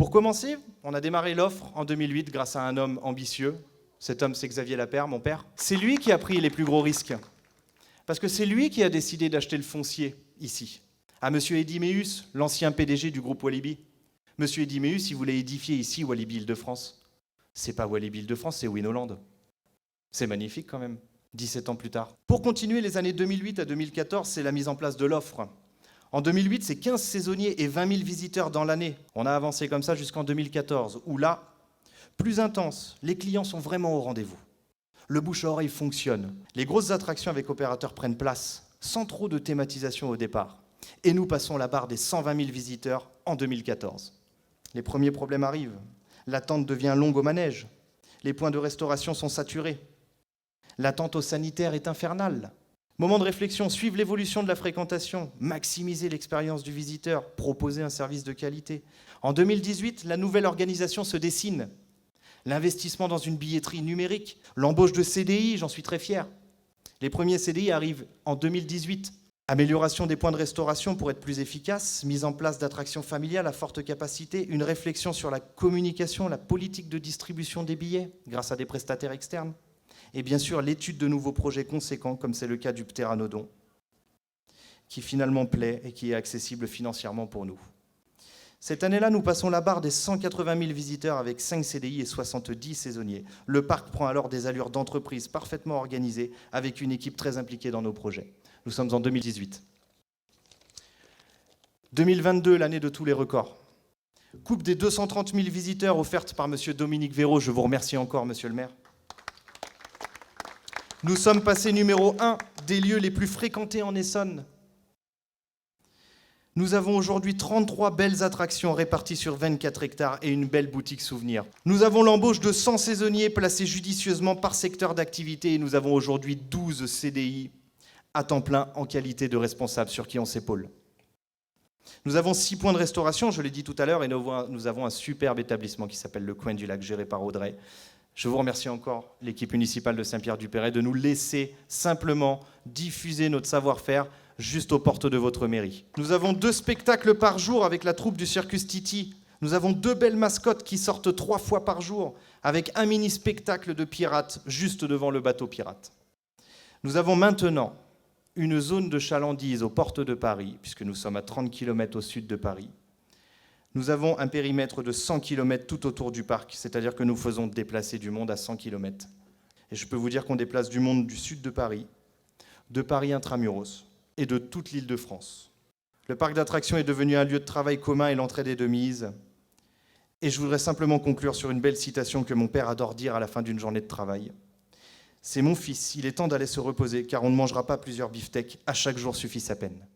Pour commencer, on a démarré l'offre en 2008 grâce à un homme ambitieux. Cet homme, c'est Xavier Lapère, mon père. C'est lui qui a pris les plus gros risques. Parce que c'est lui qui a décidé d'acheter le foncier ici. À monsieur Eddy Meus, l'ancien PDG du groupe Walibi. Monsieur Eddy Meus, il voulait édifier ici Walibi Île-de-France. C'est pas Walibi Île-de-France, c'est Winoland. C'est magnifique quand même, 17 ans plus tard. Pour continuer, les années 2008 à 2014, c'est la mise en place de l'offre. En 2008, c'est 15 saisonniers et 20 000 visiteurs dans l'année. On a avancé comme ça jusqu'en 2014, où là, plus intense, les clients sont vraiment au rendez-vous. Le bouche-à-oreille fonctionne. Les grosses attractions avec opérateurs prennent place, sans trop de thématisation au départ. Et nous passons la barre des 120 000 visiteurs en 2014. Les premiers problèmes arrivent. L'attente devient longue au manège. Les points de restauration sont saturés. L'attente au sanitaire est infernale. Moment de réflexion, suivre l'évolution de la fréquentation, maximiser l'expérience du visiteur, proposer un service de qualité. En 2018, la nouvelle organisation se dessine. L'investissement dans une billetterie numérique, l'embauche de CDI, j'en suis très fier. Les premiers CDI arrivent en 2018. Amélioration des points de restauration pour être plus efficace, mise en place d'attractions familiales à forte capacité, une réflexion sur la communication, la politique de distribution des billets grâce à des prestataires externes. Et bien sûr, l'étude de nouveaux projets conséquents, comme c'est le cas du Pteranodon, qui finalement plaît et qui est accessible financièrement pour nous. Cette année-là, nous passons la barre des 180 000 visiteurs avec 5 CDI et 70 saisonniers. Le parc prend alors des allures d'entreprise parfaitement organisée, avec une équipe très impliquée dans nos projets. Nous sommes en 2018. 2022, l'année de tous les records. Coupe des 230 000 visiteurs offerte par M. Dominique Véraud. Je vous remercie encore, monsieur le maire. Nous sommes passés numéro 1 des lieux les plus fréquentés en Essonne. Nous avons aujourd'hui 33 belles attractions réparties sur 24 hectares et une belle boutique souvenir. Nous avons l'embauche de 100 saisonniers placés judicieusement par secteur d'activité et nous avons aujourd'hui 12 CDI à temps plein en qualité de responsable sur qui on s'épaule. Nous avons 6 points de restauration, je l'ai dit tout à l'heure, et nous avons un superbe établissement qui s'appelle le Coin du Lac, géré par Audrey. Je vous remercie encore, l'équipe municipale de Saint-Pierre-du-Perret, de nous laisser simplement diffuser notre savoir-faire juste aux portes de votre mairie. Nous avons 2 spectacles par jour avec la troupe du Circus Titi. Nous avons 2 belles mascottes qui sortent 3 fois par jour avec un mini-spectacle de pirates juste devant le bateau pirate. Nous avons maintenant une zone de chalandise aux portes de Paris, puisque nous sommes à 30 km au sud de Paris. Nous avons un périmètre de 100 km tout autour du parc, c'est-à-dire que nous faisons déplacer du monde à 100 km. Et je peux vous dire qu'on déplace du monde du sud de Paris intramuros, et de toute l'Île-de-France. Le parc d'attractions est devenu un lieu de travail commun et l'entraide est de mise. Et je voudrais simplement conclure sur une belle citation que mon père adore dire à la fin d'une journée de travail. C'est mon fils, il est temps d'aller se reposer, car on ne mangera pas plusieurs beefsteaks, à chaque jour suffit sa peine.